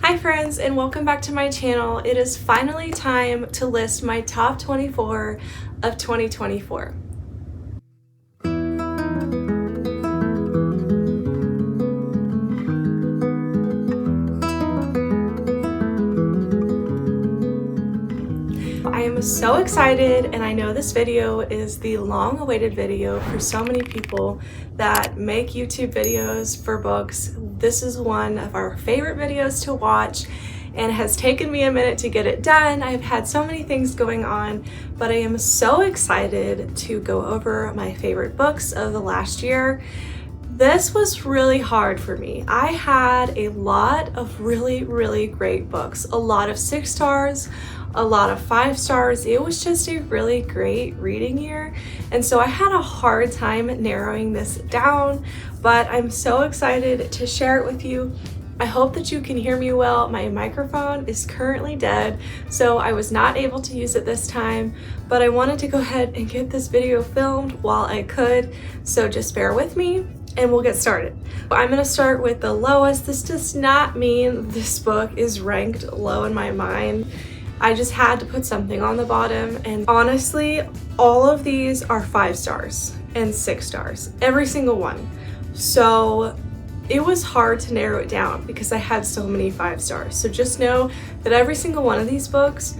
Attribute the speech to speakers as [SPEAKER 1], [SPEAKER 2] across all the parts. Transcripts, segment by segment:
[SPEAKER 1] Hi friends, and welcome back to my channel. It is finally time to list my top 24 of 2024. I am so excited, and I know this video is the long-awaited video for so many people that make YouTube videos for books. This is one of our favorite videos to watch and has taken me a minute to get it done. I've had so many things going on, but I am so excited to go over my favorite books of the last year. This was really hard for me. I had a lot of really great books, a lot of 6 stars, a lot of 5 stars. It was just a really great reading year, and so I had a hard time narrowing this down, but I'm so excited to share it with you. I hope that you can hear me well. My microphone is currently dead, so I was not able to use it this time, but I wanted to go ahead and get this video filmed while I could, so just bear with me and we'll get started. I'm gonna start with the lowest. This does not mean this book is ranked low in my mind. I just had to put something on the bottom, and honestly, all of these are 5 stars and 6 stars, every single one. So it was hard to narrow it down because I had so many 5 stars. So just know that every single one of these books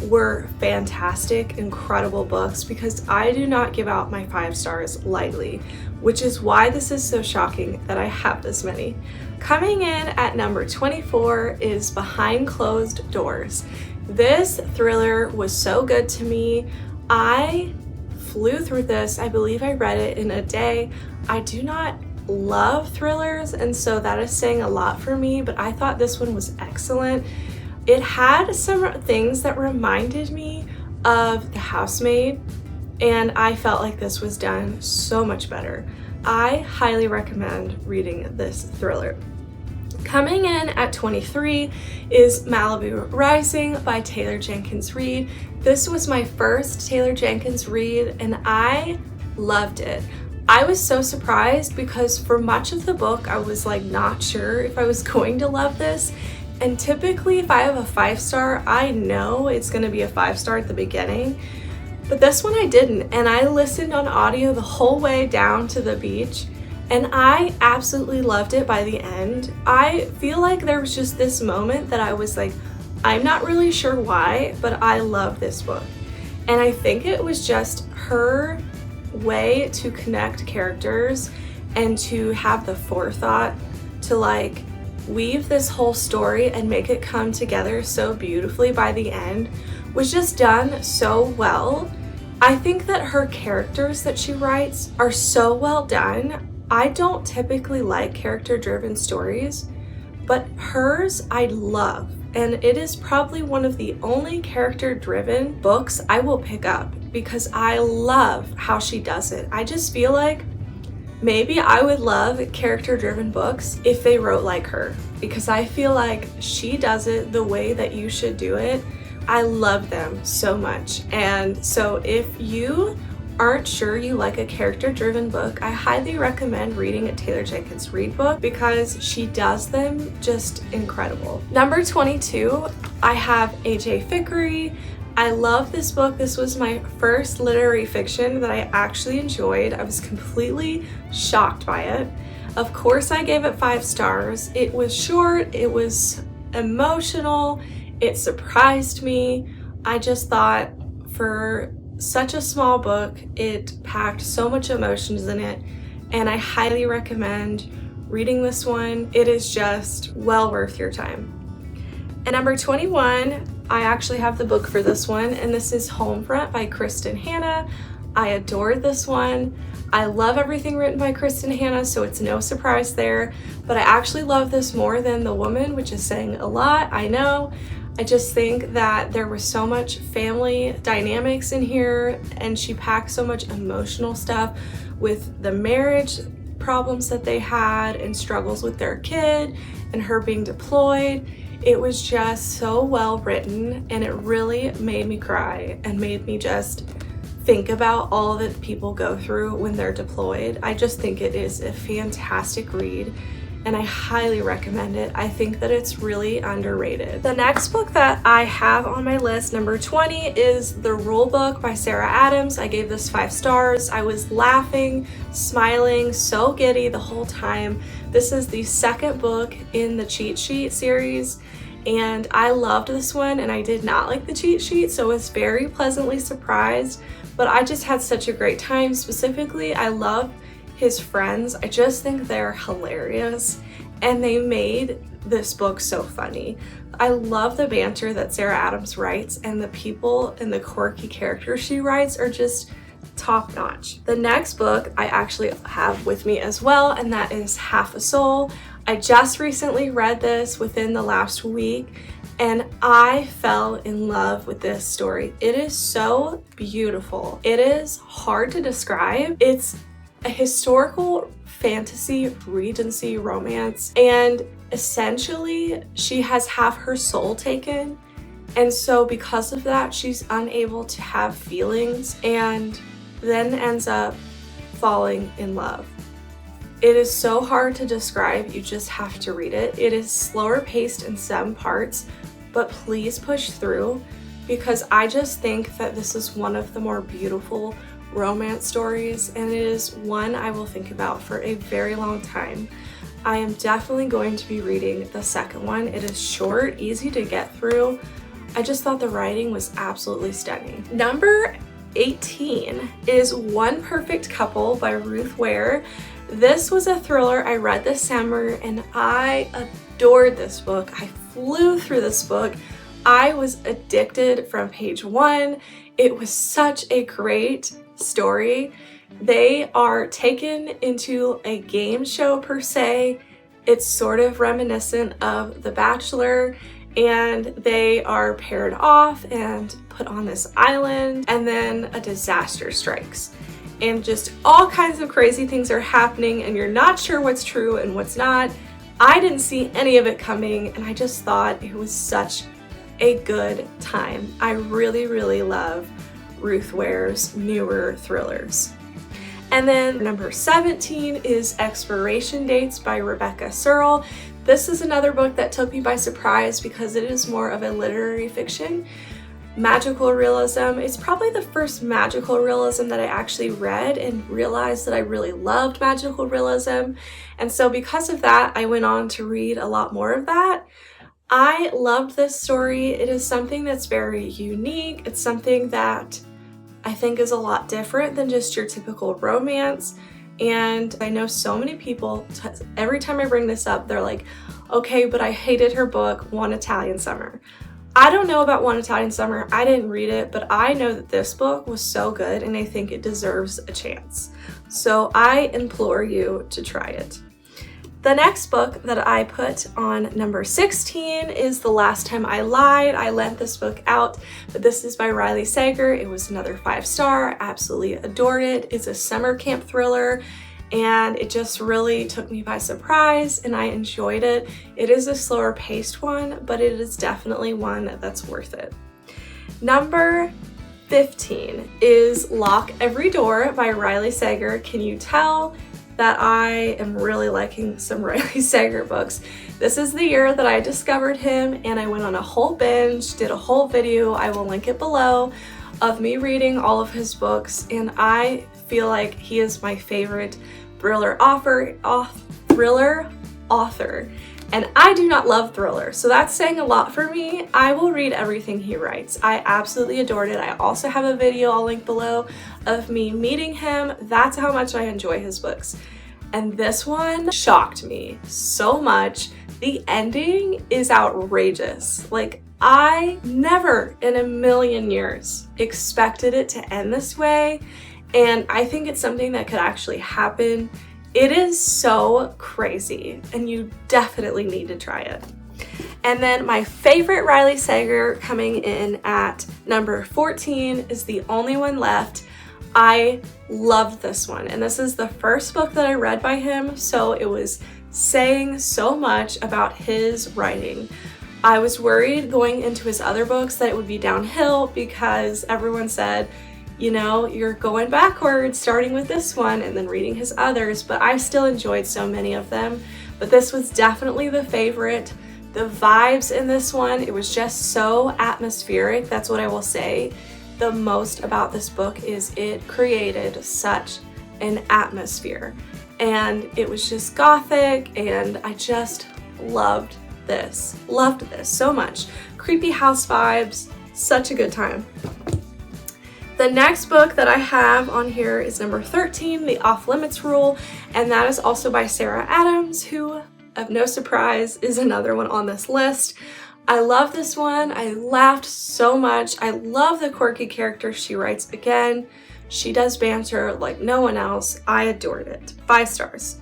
[SPEAKER 1] were fantastic, incredible books, because I do not give out my 5 stars lightly, which is why this is so shocking that I have this many. Coming in at number 24 is Behind Closed Doors. This thriller was so good to me. I flew through this. I believe I read it in a day. I do not love thrillers, and so that is saying a lot for me, but I thought this one was excellent. It had some things that reminded me of The Housemaid, and I felt like this was done so much better. I highly recommend reading this thriller. Coming in at 23 is Malibu Rising by Taylor Jenkins Reid. This was my first Taylor Jenkins read, and I loved it. I was so surprised because for much of the book I was like not sure if I was going to love this, and typically if I have a 5 star, I know it's going to be a 5 star at the beginning, but this one I didn't, and I listened on audio the whole way down to the beach, and I absolutely loved it by the end. I feel like there was just this moment that I was like, I'm not really sure why, but I love this book. And I think it was just her way to connect characters and to have the forethought to like weave this whole story and make it come together so beautifully by the end was just done so well. I think that her characters that she writes are so well done. I don't typically like character-driven stories, but hers I love, and it is probably one of the only character-driven books I will pick up because I love how she does it. I just feel like maybe I would love character-driven books if they wrote like her, because I feel like she does it the way that you should do it. I love them so much, and so if you aren't sure you like a character-driven book, I highly recommend reading a Taylor Jenkins Reid book because she does them just incredible. Number 22, I have A.J. Ficker. I love this book. This was my first literary fiction that I actually enjoyed. I was completely shocked by it. Of course, I gave it 5 stars. It was short, it was emotional, it surprised me. I just thought for such a small book, it packed so much emotions in it, and I highly recommend reading this one. It is just well worth your time. And number 21, I actually have the book for this one, and this is Homefront by Kristen Hanna. I adored this one. I love everything written by Kristen Hanna, so it's no surprise there, but I actually love this more than The Woman, which is saying a lot, I know. I just think that there was so much family dynamics in here, and she packed so much emotional stuff with the marriage problems that they had and struggles with their kid and her being deployed. It was just so well written, and it really made me cry and made me just think about all that people go through when they're deployed. I just think it is a fantastic read. and I highly recommend it. I think that it's really underrated. The next book that I have on my list, number 20, is The Rule Book by Sarah Adams. I gave this 5 stars. I was laughing, smiling, so giddy the whole time. This is the second book in the cheat sheet series, and I loved this one, and I did not like the cheat sheet, so I was very pleasantly surprised, but I just had such a great time. Specifically, I love his friends. I just think they're hilarious, and they made this book so funny. I love the banter that Sarah Adams writes, and the people and the quirky characters she writes are just top notch. The next book I actually have with me as well, and that is Half a Soul. I just recently read this within the last week, and I fell in love with this story. It is so beautiful. It is hard to describe. It's a historical fantasy Regency romance, and essentially she has half her soul taken, and so because of that she's unable to have feelings and then ends up falling in love. It is so hard to describe, you just have to read it. It is slower paced in some parts, but please push through, because I just think that this is one of the more beautiful romance stories, and it is one I will think about for a very long time. I am definitely going to be reading the second one. It is short, easy to get through. I just thought the writing was absolutely stunning. Number 18 is One Perfect Couple by Ruth Ware. This was a thriller I read this summer, and I adored this book. I flew through this book. I was addicted from page 1. It was such a great story. They are taken into a game show per se. It's sort of reminiscent of The Bachelor, and they are paired off and put on this island, and then a disaster strikes, and just all kinds of crazy things are happening, and you're not sure what's true and what's not. I didn't see any of it coming, and I just thought it was such a good time. I really, really love Ruth Ware's newer thrillers. And then number 17 is Expiration Dates by Rebecca Searle. This is another book that took me by surprise because it is more of a literary fiction. Magical realism. It's probably the first magical realism that I actually read and realized that I really loved magical realism. And so because of that, I went on to read a lot more of that. I loved this story. It is something that's very unique. It's something that I think is a lot different than just your typical romance. And I know so many people, every time I bring this up, they're like, okay, but I hated her book, One Italian Summer. I don't know about One Italian Summer. I didn't read it, but I know that this book was so good and I think it deserves a chance. So I implore you to try it. The next book that I put on number 16 is The Last Time I Lied. I lent this book out, but this is by Riley Sager. It was another 5-star. I absolutely adored it. It's a summer camp thriller, and it just really took me by surprise, and I enjoyed it. It is a slower paced one, but it is definitely one that's worth it. Number 15 is Lock Every Door by Riley Sager. Can you tell that I am really liking some Riley Sager books? This is the year that I discovered him, and I went on a whole binge, did a whole video, I will link it below, of me reading all of his books, and I feel like he is my favorite thriller author, and I do not love thrillers, so that's saying a lot for me. I will read everything he writes. I absolutely adored it. I also have a video I'll link below of me meeting him. That's how much I enjoy his books. And this one shocked me so much. The ending is outrageous. Like, I never in a million years expected it to end this way, and I think it's something that could actually happen. It is so crazy, and you definitely need to try it. And then my favorite Riley Sager, coming in at number 14, is The Only One Left. I loved this one, and this is the first book that I read by him, so it was saying so much about his writing. I was worried going into his other books that it would be downhill because everyone said, you know, you're going backwards starting with this one and then reading his others, but I still enjoyed so many of them. but this was definitely the favorite. The vibes in this one, it was just so atmospheric. That's what I will say. The most about this book is it created such an atmosphere, and it was just gothic, and I just loved this so much. Creepy house vibes, such a good time. The next book that I have on here is number 13, The Off Limits Rule, and that is also by Sarah Adams, who, of no surprise, is another one on this list. I love this one. I laughed so much. I love the quirky character she writes. Again, she does banter like no one else. I adored it. 5 stars.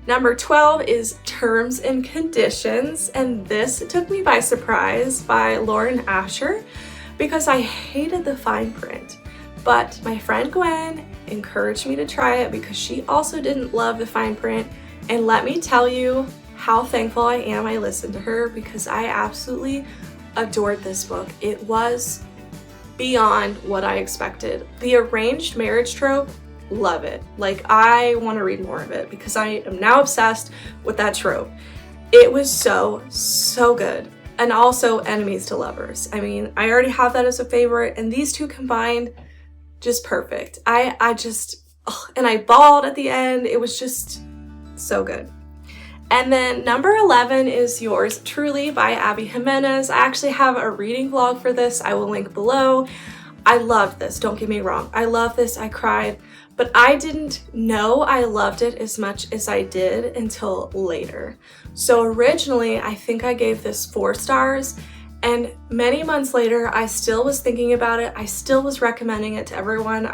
[SPEAKER 1] Number 12 is Terms and Conditions, and this took me by surprise, by Lauren Asher, because I hated the fine print. But my friend Gwen encouraged me to try it because she also didn't love the fine print, and let me tell you how thankful I am I listened to her, because I absolutely adored this book. It was beyond what I expected. The arranged marriage trope, love it. Like, I want to read more of it because I am now obsessed with that trope. It was so good. And also enemies to lovers. I mean, I already have that as a favorite, and these two combined, just perfect. I just, and I bawled at the end. It was just so good. And then number 11 is Yours Truly by Abby Jimenez. I actually have a reading vlog for this. I will link below. I loved this, don't get me wrong. I love this, I cried, but I didn't know I loved it as much as I did until later. So originally, I think I gave this 4 stars, and many months later, I still was thinking about it. I still was recommending it to everyone.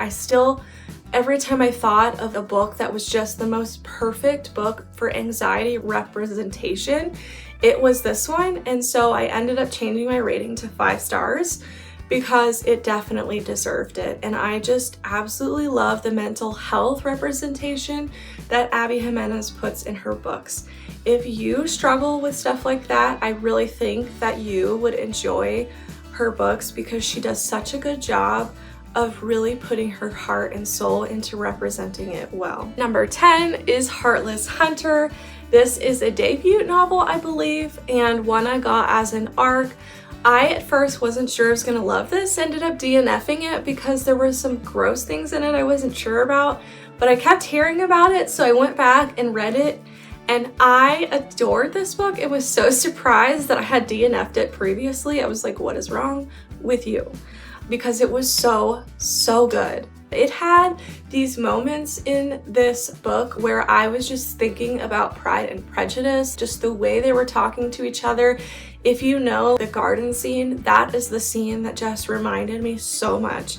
[SPEAKER 1] Every time I thought of a book that was just the most perfect book for anxiety representation, it was this one. And so I ended up changing my rating to 5 stars because it definitely deserved it. And I just absolutely love the mental health representation that Abby Jimenez puts in her books. If you struggle with stuff like that, I really think that you would enjoy her books because she does such a good job of really putting her heart and soul into representing it well. Number 10 is Heartless Hunter. This is a debut novel, I believe, and one I got as an ARC. I at first wasn't sure I was gonna love this, ended up DNFing it because there were some gross things in it I wasn't sure about, but I kept hearing about it, so I went back and read it, and I adored this book. It was so surprised that I had DNF'd it previously. I was like, what is wrong with you? Because it was so good. It had these moments in this book where I was just thinking about Pride and Prejudice, just the way they were talking to each other. If you know the garden scene, that is the scene that just reminded me so much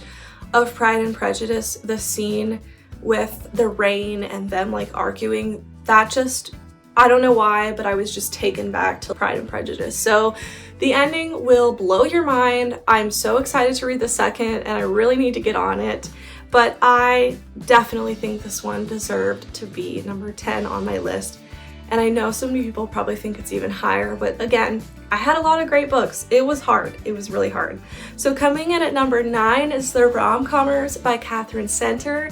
[SPEAKER 1] of Pride and Prejudice. The scene with the rain and them like arguing, that just, I don't know why, but I was just taken back to Pride and Prejudice. So the ending will blow your mind. I'm so excited to read the second, and I really need to get on it. But I definitely think this one deserved to be number 10 on my list. And I know so many people probably think it's even higher, but again, I had a lot of great books. It was hard. It was really hard. So coming in at number 9 is The Rom-Commers by Catherine Center.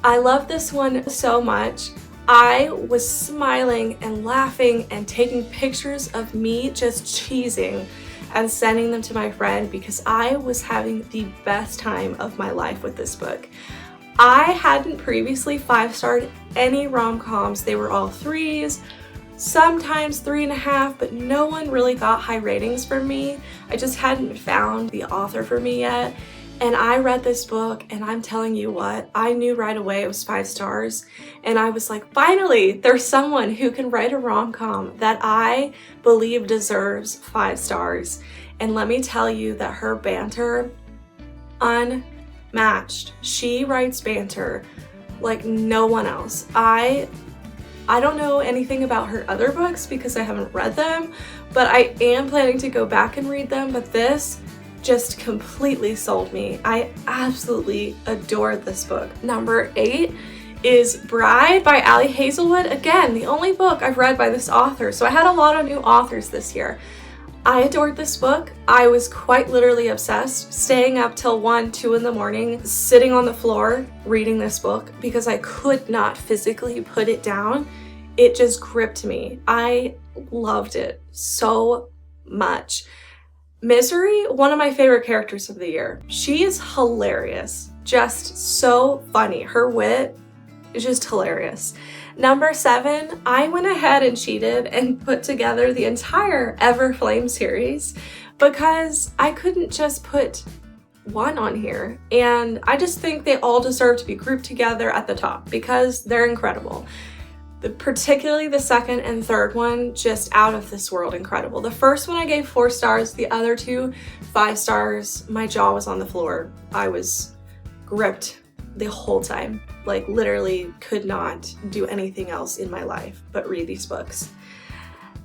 [SPEAKER 1] I love this one so much. I was smiling and laughing and taking pictures of me just cheesing and sending them to my friend because I was having the best time of my life with this book. I hadn't previously 5-starred any rom-coms. They were all 3s, sometimes 3.5, but no one really got high ratings from me. I just hadn't found the author for me yet. And I read this book, and I'm telling you what, I knew right away it was 5 stars. And I was like, finally, there's someone who can write a rom-com that I believe deserves 5 stars. And let me tell you that her banter, unmatched. She writes banter like no one else. I don't know anything about her other books because I haven't read them, but I am planning to go back and read them. But this just completely sold me. I absolutely adored this book. Number 8 is Bride by Ali Hazelwood. Again, the only book I've read by this author, so I had a lot of new authors this year. I adored this book. I was quite literally obsessed, staying up till 1, 2 in the morning, sitting on the floor reading this book because I could not physically put it down. It just gripped me. I loved it so much. Misery, one of my favorite characters of the year. She is hilarious, just so funny. Her wit is just hilarious. Number 7, I went ahead and cheated and put together the entire Everflame series because I couldn't just put one on here, and I just think they all deserve to be grouped together at the top because they're incredible. Particularly the second and third one, just out of this world incredible. The first one I gave 4 stars, the other 2, 5 stars. My jaw was on the floor. I was gripped the whole time. Like literally could not do anything else in my life but read these books.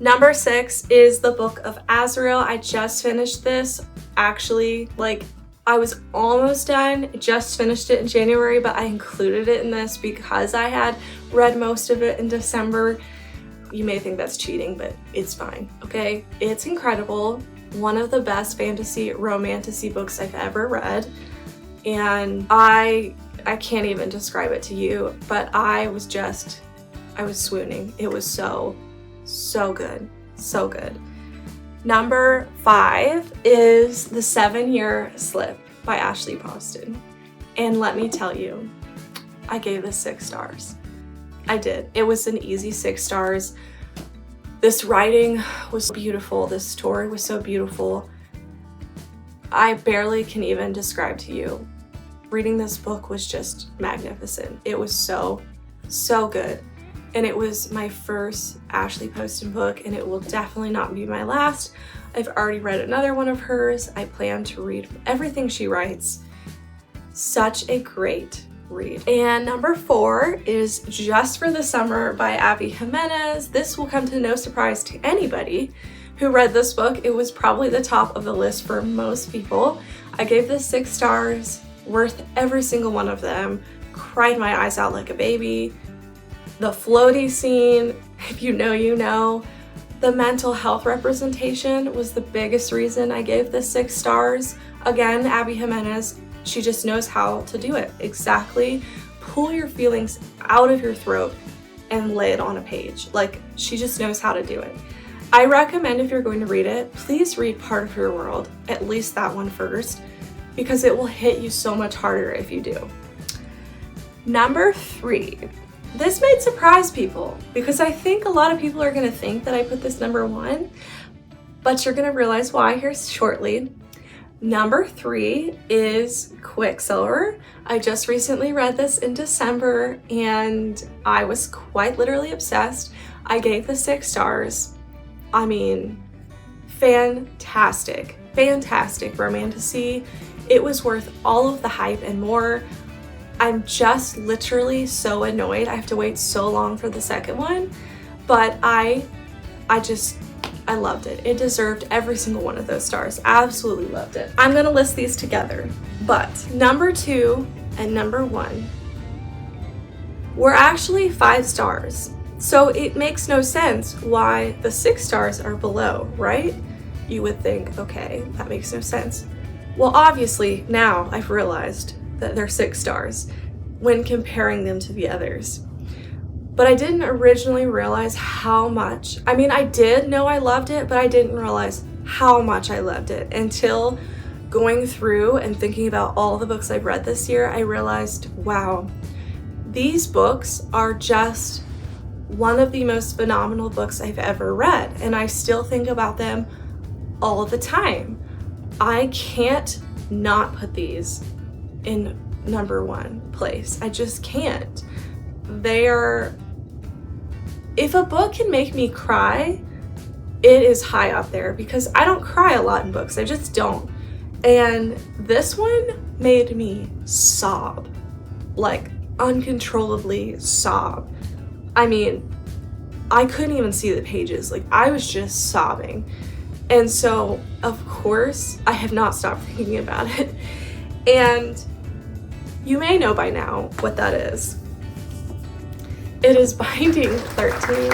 [SPEAKER 1] Number 6 is the Book of Azrael. I just finished this. Actually, like I was almost done, just finished it in January, but I included it in this because I had read most of it in December. You may think that's cheating, but it's fine, okay? It's incredible. One of the best fantasy romantasy books I've ever read. And I can't even describe it to you, but I was swooning. It was so good, so good. Number 5 is The 7-Year Slip by Ashley Poston. And let me tell you, I gave this 6 stars. I did. It was an easy 6 stars. This writing was beautiful. This story was so beautiful. I barely can even describe to you. Reading this book was just magnificent. It was so good. And it was my first Ashley Poston book, and it will definitely not be my last. I've already read another one of hers. I plan to read everything she writes. Such a great read. And number 4 is Just for the Summer by Abby Jimenez. This will come to no surprise to anybody who read this book. It was probably the top of the list for most people. I gave this 6 stars, worth every single one of them. Cried my eyes out like a baby. The floaty scene, if you know, you know. The mental health representation was the biggest reason I gave this 6 stars. Again, Abby Jimenez, she just knows how to do it. Exactly. Pull your feelings out of your throat and lay it on a page. Like, she just knows how to do it. I recommend if you're going to read it, please read Part of Your World, at least that one first, because it will hit you so much harder if you do. Number 3. This might surprise people because I think a lot of people are going to think that I put this number 1, but you're going to realize why here shortly. Number 3 is Quicksilver. I just recently read this in December and I was quite literally obsessed. I gave this 6 stars. I mean, fantastic romantasy. It was worth all of the hype and more. I'm just literally so annoyed I have to wait so long for the second one, but I loved it. It deserved every single one of those stars. Absolutely loved it. I'm gonna list these together, but number 2 and number 1 were actually 5 stars. So it makes no sense why the 6 stars are below, right? You would think, okay, that makes no sense. Well, obviously now I've realized that they're 6 stars when comparing them to the others. But I didn't originally realize how much. I mean, I did know I loved it, but I didn't realize how much I loved it until going through and thinking about all the books I've read this year. I realized, wow, these books are just one of the most phenomenal books I've ever read, and I still think about them all the time. I can't not put these in number 1 place. I just can't. If a book can make me cry, it is high up there because I don't cry a lot in books. I just don't. And this one made me sob, like uncontrollably sob. I mean, I couldn't even see the pages. Like, I was just sobbing. And so, of course, I have not stopped thinking about it. And you may know by now what that is. It is Binding 13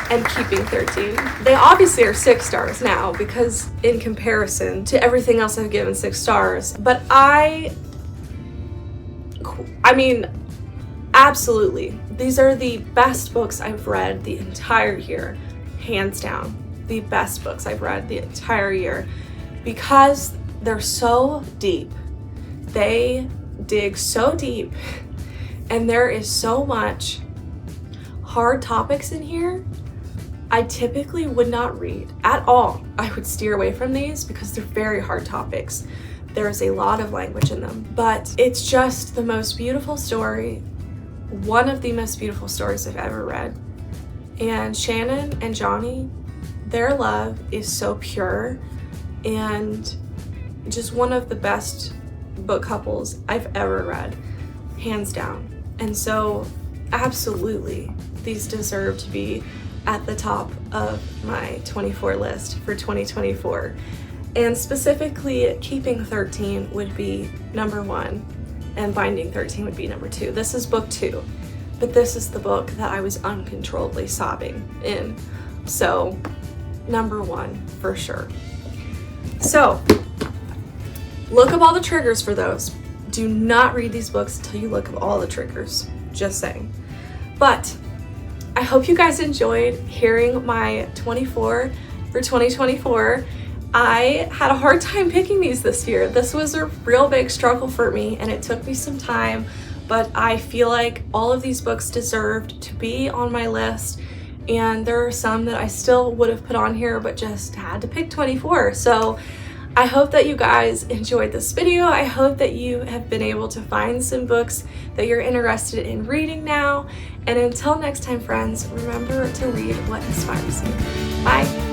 [SPEAKER 1] and Keeping 13. They obviously are 6 stars now because in comparison to everything else I've given 6 stars. But I mean, absolutely. These are the best books I've read the entire year, hands down. The best books I've read the entire year because they're so deep. They dig so deep, and there is so much hard topics in here I typically would not read at all. I would steer away from these because they're very hard topics. There's a lot of language in them, but it's just the most beautiful story, one of the most beautiful stories I've ever read. And Shannon and Johnny, their love is so pure and just one of the best book couples I've ever read, hands down. And so absolutely, these deserve to be at the top of my 24 list for 2024. And specifically, Keeping 13 would be number 1 and Binding 13 would be number 2. This is book 2, but this is the book that I was uncontrollably sobbing in. So number 1 for sure. So look up all the triggers for those. Do not read these books until you look up all the triggers, just saying. But I hope you guys enjoyed hearing my 24 for 2024. I had a hard time picking these this year. This was a real big struggle for me and it took me some time, but I feel like all of these books deserved to be on my list, and there are some that I still would have put on here but just had to pick 24. So I hope that you guys enjoyed this video. I hope that you have been able to find some books that you're interested in reading now. And until next time, friends, remember to read what inspires you. Bye.